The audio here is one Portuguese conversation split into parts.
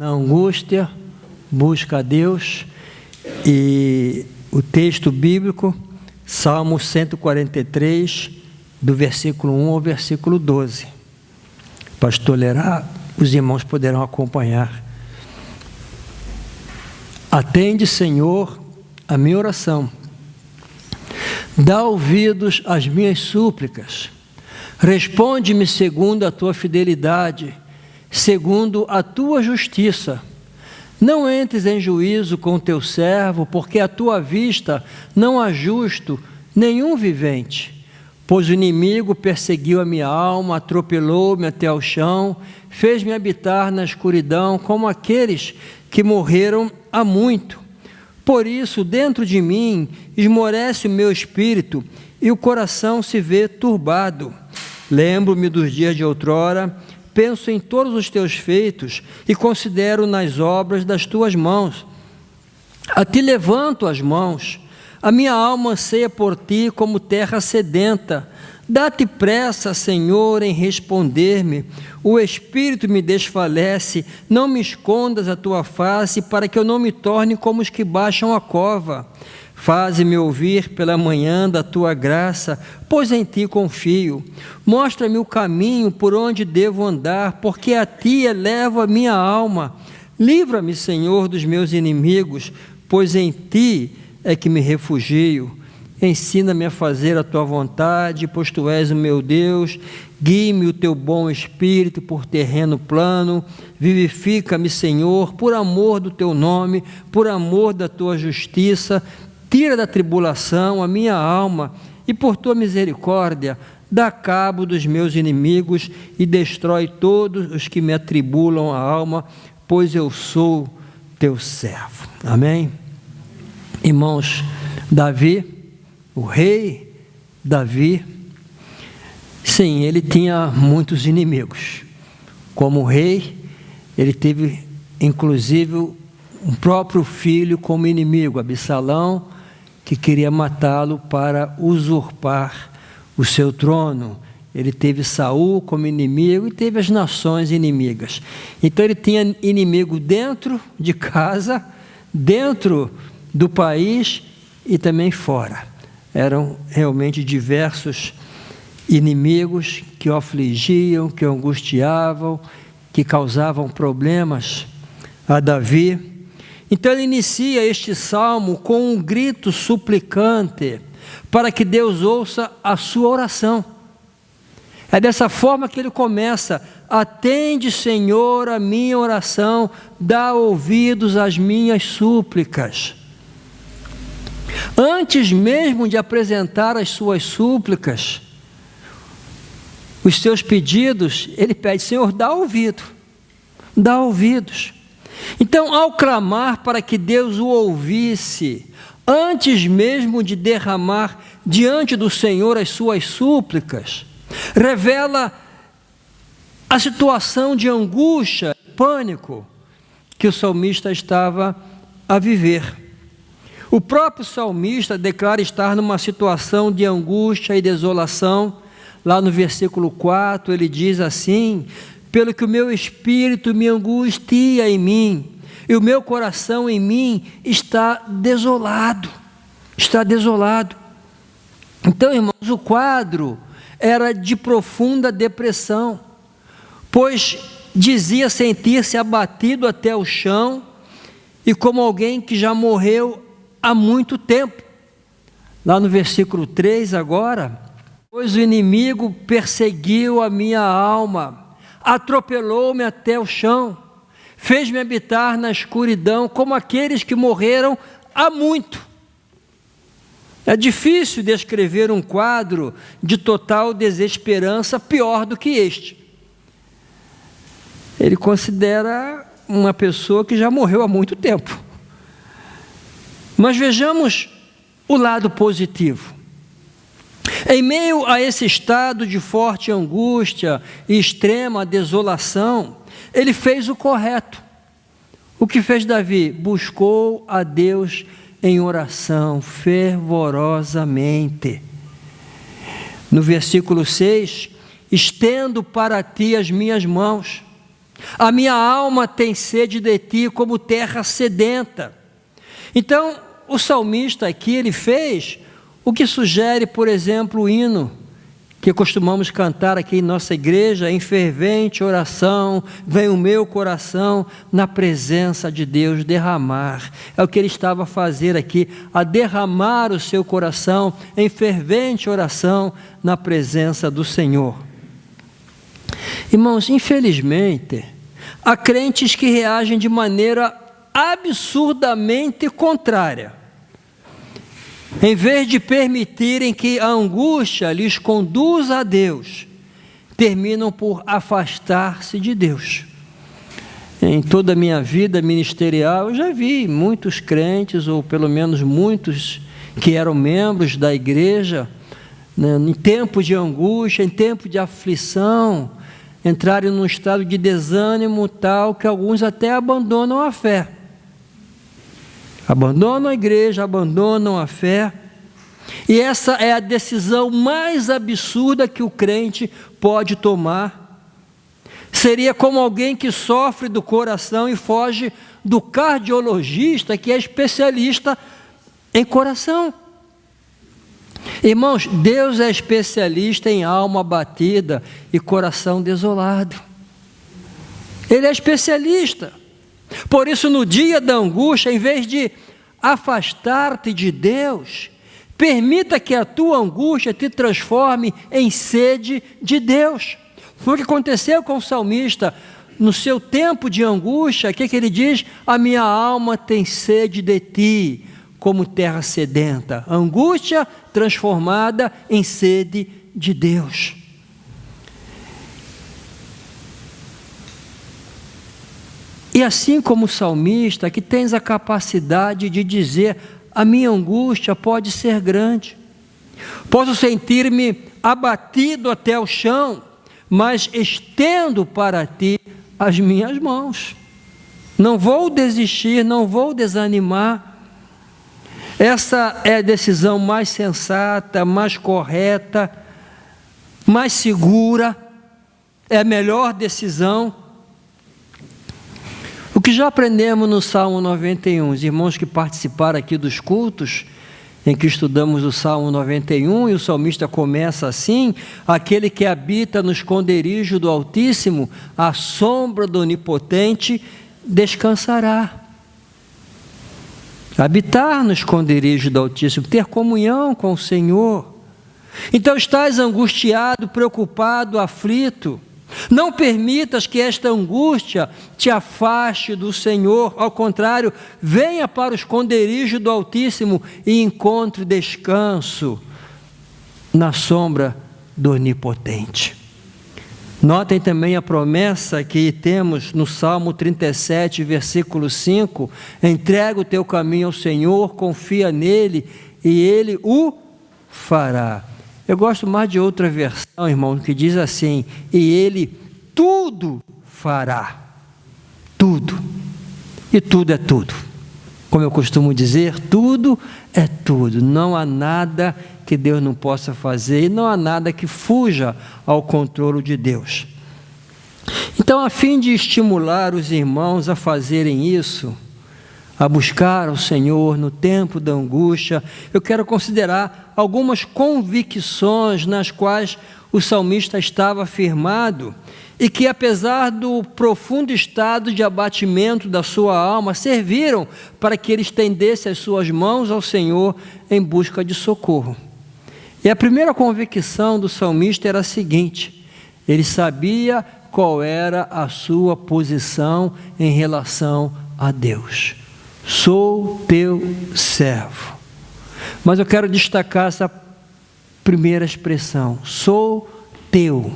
Na angústia, busca a Deus. E o texto bíblico, Salmo 143, do versículo 1 ao versículo 12. Pastor lerá, os irmãos poderão acompanhar. Atende, Senhor, a minha oração. Dá ouvidos às minhas súplicas. Responde-me segundo a tua fidelidade, segundo a tua justiça. Não entres em juízo com o teu servo, porque à tua vista não há justo nenhum vivente. Pois o inimigo perseguiu a minha alma, atropelou-me até ao chão, fez-me habitar na escuridão, como aqueles que morreram há muito. Por isso, dentro de mim, esmorece o meu espírito, e o coração se vê turbado. Lembro-me dos dias de outrora, penso em todos os teus feitos, e considero nas obras das tuas mãos. A ti levanto as mãos, a minha alma anseia por ti como terra sedenta. Dá-te pressa, Senhor, em responder-me. O espírito me desfalece, não me escondas a tua face, para que eu não me torne como os que baixam a cova. Faze-me ouvir pela manhã da tua graça, pois em ti confio. Mostra-me o caminho por onde devo andar, porque a ti elevo a minha alma. Livra-me, Senhor, dos meus inimigos, pois em ti é que me refugio. Ensina-me a fazer a tua vontade, pois tu és o meu Deus. Guie-me o teu bom espírito por terreno plano. Vivifica-me, Senhor, por amor do teu nome, por amor da tua justiça. Tira da tribulação a minha alma, e por tua misericórdia, dá cabo dos meus inimigos e destrói todos os que me atribulam a alma, pois eu sou teu servo. Amém? Irmãos, Davi, o rei Davi, sim, ele tinha muitos inimigos. Como rei, ele teve inclusive um próprio filho como inimigo, Absalão, que queria matá-lo para usurpar o seu trono. Ele teve Saul como inimigo e teve as nações inimigas. Então ele tinha inimigo dentro de casa, dentro do país e também fora. Eram realmente diversos inimigos que o afligiam, que o angustiavam, que causavam problemas a Davi. Então ele inicia este salmo com um grito suplicante para que Deus ouça a sua oração. É dessa forma que ele começa: atende, Senhor, a minha oração, dá ouvidos às minhas súplicas. Antes mesmo de apresentar as suas súplicas, os seus pedidos, ele pede: Senhor, dá ouvido, dá ouvidos. Então, ao clamar para que Deus o ouvisse, antes mesmo de derramar diante do Senhor as suas súplicas, revela a situação de angústia, pânico, que o salmista estava a viver. O próprio salmista declara estar numa situação de angústia e desolação. Lá no versículo 4, ele diz assim: pelo que o meu espírito me angustia em mim, e o meu coração em mim está desolado. Está desolado. Então, irmãos, o quadro era de profunda depressão, pois dizia sentir-se abatido até o chão, e como alguém que já morreu há muito tempo. Lá no versículo 3 agora: pois o inimigo perseguiu a minha alma, atropelou-me até o chão, fez-me habitar na escuridão, como aqueles que morreram há muito. É difícil descrever um quadro de total desesperança pior do que este. Ele considera uma pessoa que já morreu há muito tempo. Mas vejamos o lado positivo. Em meio a esse estado de forte angústia e extrema desolação, ele fez o correto. O que fez Davi? Buscou a Deus em oração, fervorosamente. No versículo 6, estendo para ti as minhas mãos. A minha alma tem sede de ti como terra sedenta. Então, o salmista aqui, ele fez o que sugere, por exemplo, o hino que costumamos cantar aqui em nossa igreja, em fervente oração, vem o meu coração na presença de Deus derramar. É o que ele estava a fazer aqui, a derramar o seu coração em fervente oração na presença do Senhor. Irmãos, infelizmente, há crentes que reagem de maneira absurdamente contrária. Em vez de permitirem que a angústia lhes conduza a Deus, terminam por afastar-se de Deus. Em toda a minha vida ministerial, eu já vi muitos crentes, ou pelo menos muitos que eram membros da igreja, né, em tempo de angústia, em tempo de aflição, entrarem num estado de desânimo tal que alguns até abandonam a fé. Abandonam a igreja, abandonam a fé. E essa é a decisão mais absurda que o crente pode tomar. Seria como alguém que sofre do coração e foge do cardiologista, que é especialista em coração. Irmãos, Deus é especialista em alma abatida e coração desolado. Ele é especialista. Por isso, no dia da angústia, em vez de afastar-te de Deus, permita que a tua angústia te transforme em sede de Deus. Foi o que aconteceu com o salmista. No seu tempo de angústia, o que ele diz? A minha alma tem sede de ti, como terra sedenta. Angústia transformada em sede de Deus. E assim como o salmista, que tens a capacidade de dizer, a minha angústia pode ser grande, posso sentir-me abatido até o chão, mas estendo para ti as minhas mãos. Não vou desistir, não vou desanimar. Essa é a decisão mais sensata, mais correta, mais segura, é a melhor decisão. O que já aprendemos no Salmo 91, os irmãos que participaram aqui dos cultos, em que estudamos o Salmo 91, e o salmista começa assim: aquele que habita no esconderijo do Altíssimo, à sombra do Onipotente, descansará. Habitar no esconderijo do Altíssimo, ter comunhão com o Senhor. Então estás angustiado, preocupado, aflito. Não permitas que esta angústia te afaste do Senhor, ao contrário, venha para o esconderijo do Altíssimo e encontre descanso na sombra do Onipotente. Notem também a promessa que temos no Salmo 37, versículo 5, entrega o teu caminho ao Senhor, confia nele e ele o fará. Eu gosto mais de outra versão, irmão, que diz assim: e ele tudo fará. Tudo. E tudo é tudo. Como eu costumo dizer, tudo é tudo. Não há nada que Deus não possa fazer e não há nada que fuja ao controle de Deus. Então, a fim de estimular os irmãos a fazerem isso, a buscar o Senhor no tempo da angústia, eu quero considerar algumas convicções nas quais o salmista estava firmado e que, apesar do profundo estado de abatimento da sua alma, serviram para que ele estendesse as suas mãos ao Senhor em busca de socorro. E a primeira convicção do salmista era a seguinte: ele sabia qual era a sua posição em relação a Deus. Sou teu servo. Mas eu quero destacar essa primeira expressão: sou teu.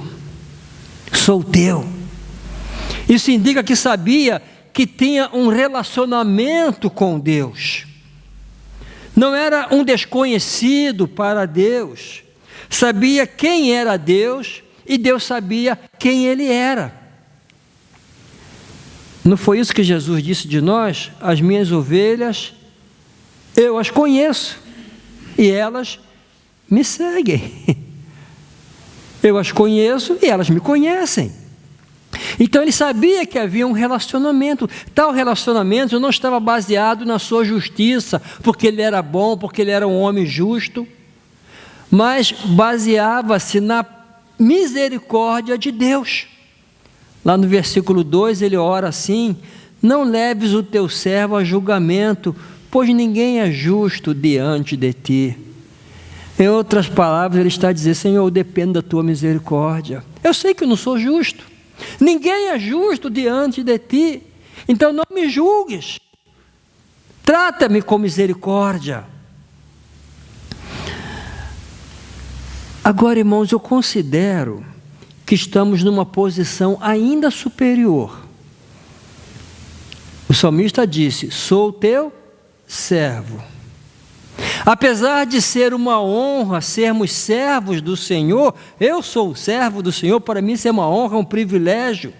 Sou teu. Isso indica que sabia que tinha um relacionamento com Deus. Não era um desconhecido para Deus. Sabia quem era Deus e Deus sabia quem ele era. Não foi isso que Jesus disse de nós? As minhas ovelhas, eu as conheço e elas me seguem. Eu as conheço e elas me conhecem. Então ele sabia que havia um relacionamento. Tal relacionamento não estava baseado na sua justiça, porque ele era bom, porque ele era um homem justo, mas baseava-se na misericórdia de Deus. Lá no versículo 2 ele ora assim: não leves o teu servo a julgamento, pois ninguém é justo diante de ti. Em outras palavras, ele está a dizer: Senhor, eu dependo da tua misericórdia. Eu sei que eu não sou justo, ninguém é justo diante de ti, então não me julgues, trata-me com misericórdia. Agora, irmãos, eu considero que estamos numa posição ainda superior. O salmista disse: sou teu servo. Apesar de ser uma honra sermos servos do Senhor, eu sou servo do Senhor, para mim isso é uma honra, um privilégio.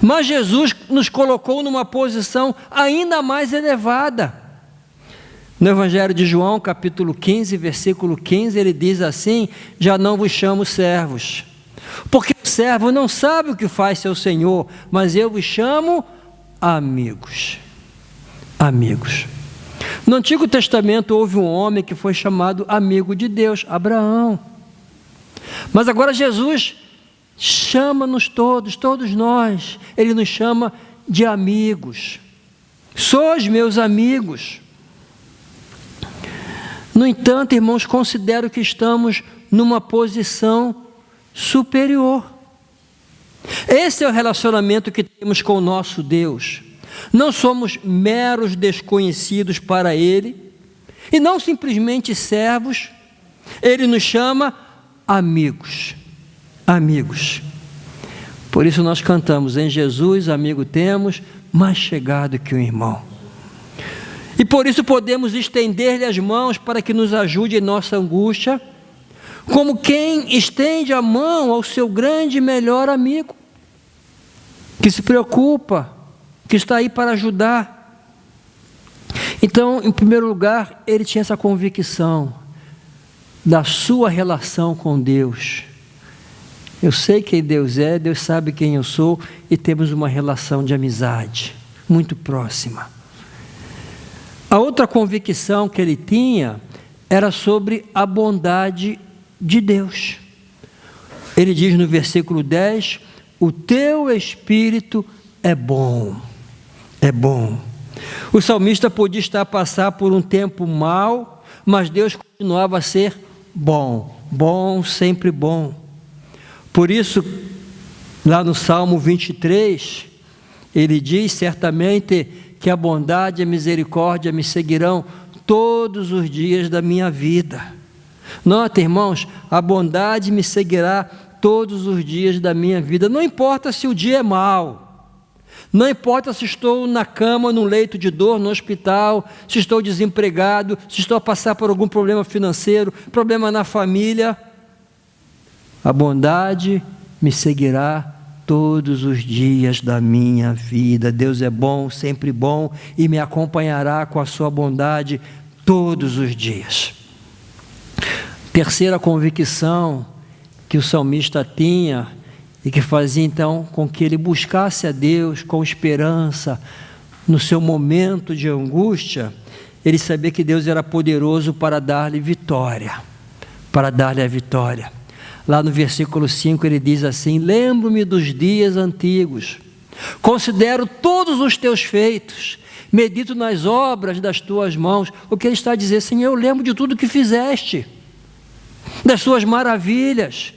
Mas Jesus nos colocou numa posição ainda mais elevada. No Evangelho de João, capítulo 15, versículo 15, ele diz assim: já não vos chamo servos, porque o servo não sabe o que faz seu Senhor, mas eu vos chamo amigos. Amigos. No Antigo Testamento houve um homem que foi chamado amigo de Deus, Abraão. Mas agora Jesus chama-nos todos nós, ele nos chama de amigos. Sois meus amigos. No entanto, irmãos, considero que estamos numa posição superior. Esse é o relacionamento que temos com o nosso Deus. Não somos meros desconhecidos para Ele, e não simplesmente servos. Ele nos chama amigos. Amigos. Por isso nós cantamos: em Jesus, amigo temos, mais chegado que um irmão. E por isso podemos estender-lhe as mãos para que nos ajude em nossa angústia, como quem estende a mão ao seu grande e melhor amigo, que se preocupa, que está aí para ajudar. Então, em primeiro lugar, ele tinha essa convicção da sua relação com Deus. Eu sei quem Deus é, Deus sabe quem eu sou, e temos uma relação de amizade muito próxima. A outra convicção que ele tinha era sobre a bondade de Deus. Ele diz no versículo 10: o teu Espírito é bom, é bom. O salmista podia estar a passar por um tempo mau, mas Deus continuava a ser bom, bom, sempre bom. Por isso, lá no Salmo 23, ele diz: certamente que a bondade e a misericórdia me seguirão todos os dias da minha vida. Nota, irmãos, a bondade me seguirá todos os dias da minha vida. Não importa se o dia é mau, não importa se estou na cama, no leito de dor, no hospital, se estou desempregado, se estou a passar por algum problema financeiro, problema na família, a bondade me seguirá todos os dias da minha vida. Deus é bom, sempre bom, e me acompanhará com a sua bondade todos os dias. Terceira convicção que o salmista tinha, e que fazia então com que ele buscasse a Deus com esperança no seu momento de angústia, ele sabia que Deus era poderoso para dar-lhe vitória, para dar-lhe a vitória. Lá no versículo 5 ele diz assim: lembro-me dos dias antigos, considero todos os teus feitos, medito nas obras das tuas mãos. O que ele está a dizer: Senhor, eu lembro de tudo que fizeste, das suas maravilhas.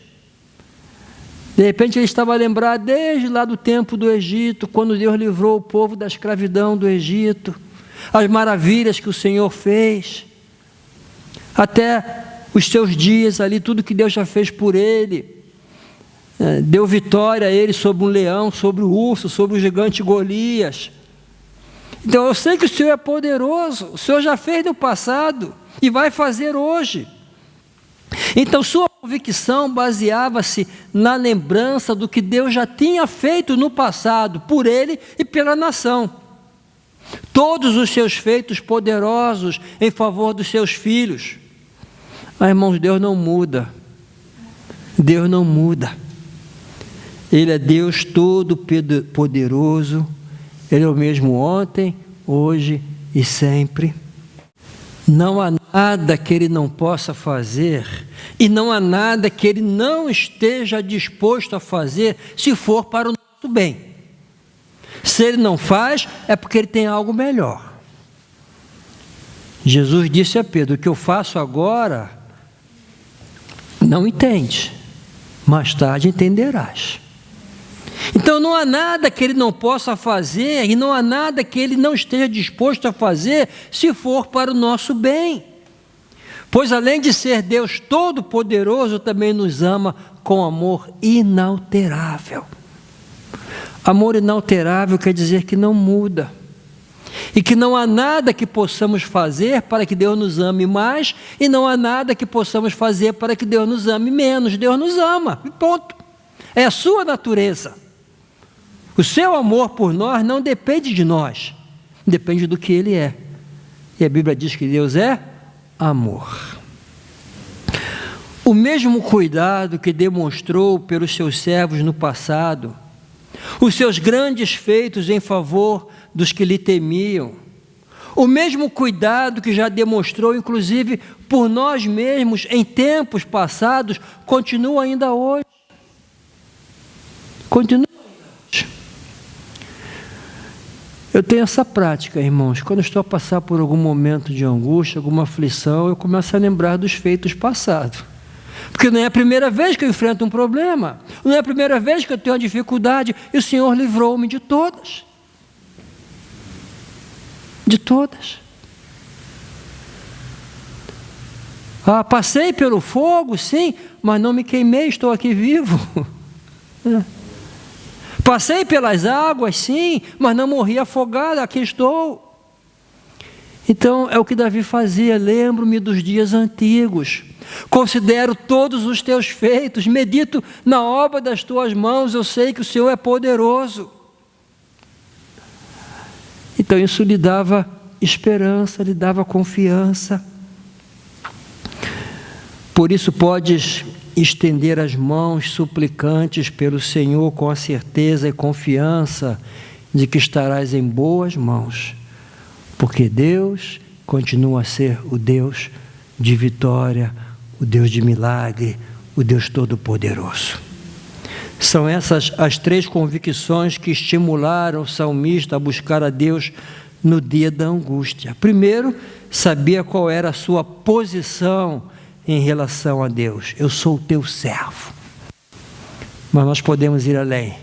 De repente ele estava a lembrar desde lá do tempo do Egito, quando Deus livrou o povo da escravidão do Egito, as maravilhas que o Senhor fez, até os seus dias ali, tudo que Deus já fez por ele. Deu vitória a ele sobre um leão, sobre o urso, sobre o gigante Golias. Então eu sei que o Senhor é poderoso, o Senhor já fez no passado e vai fazer hoje. Então sua convicção baseava-se na lembrança do que Deus já tinha feito no passado, por ele e pela nação. Todos os seus feitos poderosos em favor dos seus filhos. Mas, irmãos, Deus não muda. Deus não muda. Ele é Deus Todo-Poderoso. Ele é o mesmo ontem, hoje e sempre. Não há nada que Ele não possa fazer, e não há nada que Ele não esteja disposto a fazer, se for para o nosso bem. Se Ele não faz, é porque Ele tem algo melhor. Jesus disse a Pedro: o que eu faço agora, não entende, mais tarde entenderás. Então não há nada que Ele não possa fazer, e não há nada que Ele não esteja disposto a fazer, se for para o nosso bem. Pois além de ser Deus Todo-Poderoso, também nos ama com amor inalterável. Amor inalterável quer dizer que não muda, e que não há nada que possamos fazer para que Deus nos ame mais, e não há nada que possamos fazer para que Deus nos ame menos. Deus nos ama, e ponto. É a sua natureza. O seu amor por nós não depende de nós, depende do que Ele é. E a Bíblia diz que Deus é amor. O mesmo cuidado que demonstrou pelos seus servos no passado, os seus grandes feitos em favor dos que lhe temiam, o mesmo cuidado que já demonstrou, inclusive, por nós mesmos em tempos passados, continua ainda hoje. Continua ainda hoje. Eu tenho essa prática, irmãos, quando eu estou a passar por algum momento de angústia, alguma aflição, eu começo a lembrar dos feitos passados. Porque não é a primeira vez que eu enfrento um problema, não é a primeira vez que eu tenho uma dificuldade, e o Senhor livrou-me de todas. De todas. Passei pelo fogo, sim, mas não me queimei, estou aqui vivo. Passei pelas águas, sim, mas não morri afogado, aqui estou. Então, é o que Davi fazia: lembro-me dos dias antigos, considero todos os teus feitos, medito na obra das tuas mãos, eu sei que o Senhor é poderoso. Então, isso lhe dava esperança, lhe dava confiança. Por isso, podes estender as mãos suplicantes pelo Senhor com a certeza e confiança de que estarás em boas mãos, porque Deus continua a ser o Deus de vitória, o Deus de milagre, o Deus Todo-Poderoso. São essas as três convicções que estimularam o salmista a buscar a Deus no dia da angústia. Primeiro, sabia qual era a sua posição em relação a Deus: eu sou o teu servo. Mas nós podemos ir além: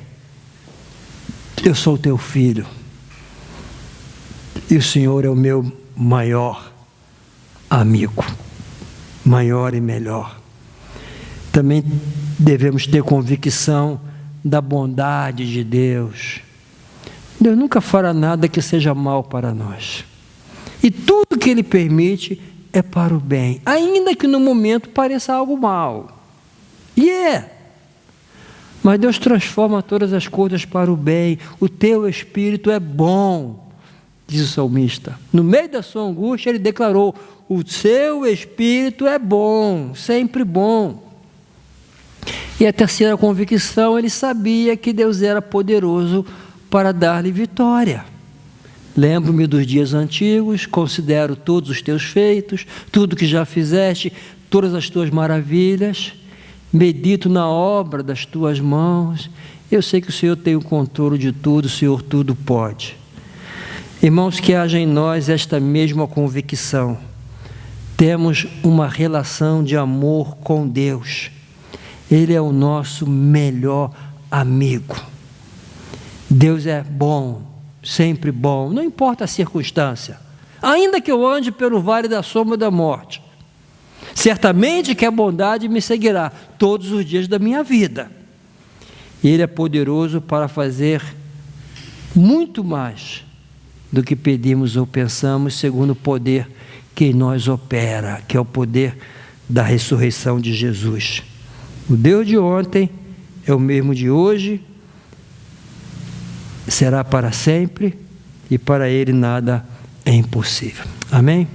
eu sou o teu filho, e o Senhor é o meu maior amigo, maior e melhor. Também devemos ter convicção da bondade de Deus. Deus nunca fará nada que seja mal para nós, e tudo que Ele permite é para o bem, ainda que no momento pareça algo mal. Mas Deus transforma todas as coisas para o bem. O teu espírito é bom, diz o salmista. No meio da sua angústia, ele declarou: o seu espírito é bom, sempre bom. E a terceira convicção: ele sabia que Deus era poderoso para dar-lhe vitória. Lembro-me dos dias antigos, considero todos os teus feitos, tudo que já fizeste, todas as tuas maravilhas, medito na obra das tuas mãos. Eu sei que o Senhor tem o controle de tudo, o Senhor tudo pode. Irmãos, que haja em nós esta mesma convicção. Temos uma relação de amor com Deus. Ele é o nosso melhor amigo. Deus é bom, sempre bom, não importa a circunstância. Ainda que eu ande pelo vale da sombra da morte, certamente que a bondade me seguirá todos os dias da minha vida. Ele é poderoso para fazer muito mais do que pedimos ou pensamos, segundo o poder que em nós opera, que é o poder da ressurreição de Jesus. O Deus de ontem é o mesmo de hoje, será para sempre, e para Ele nada é impossível. Amém?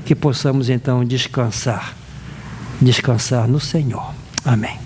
Que possamos então descansar no Senhor. Amém.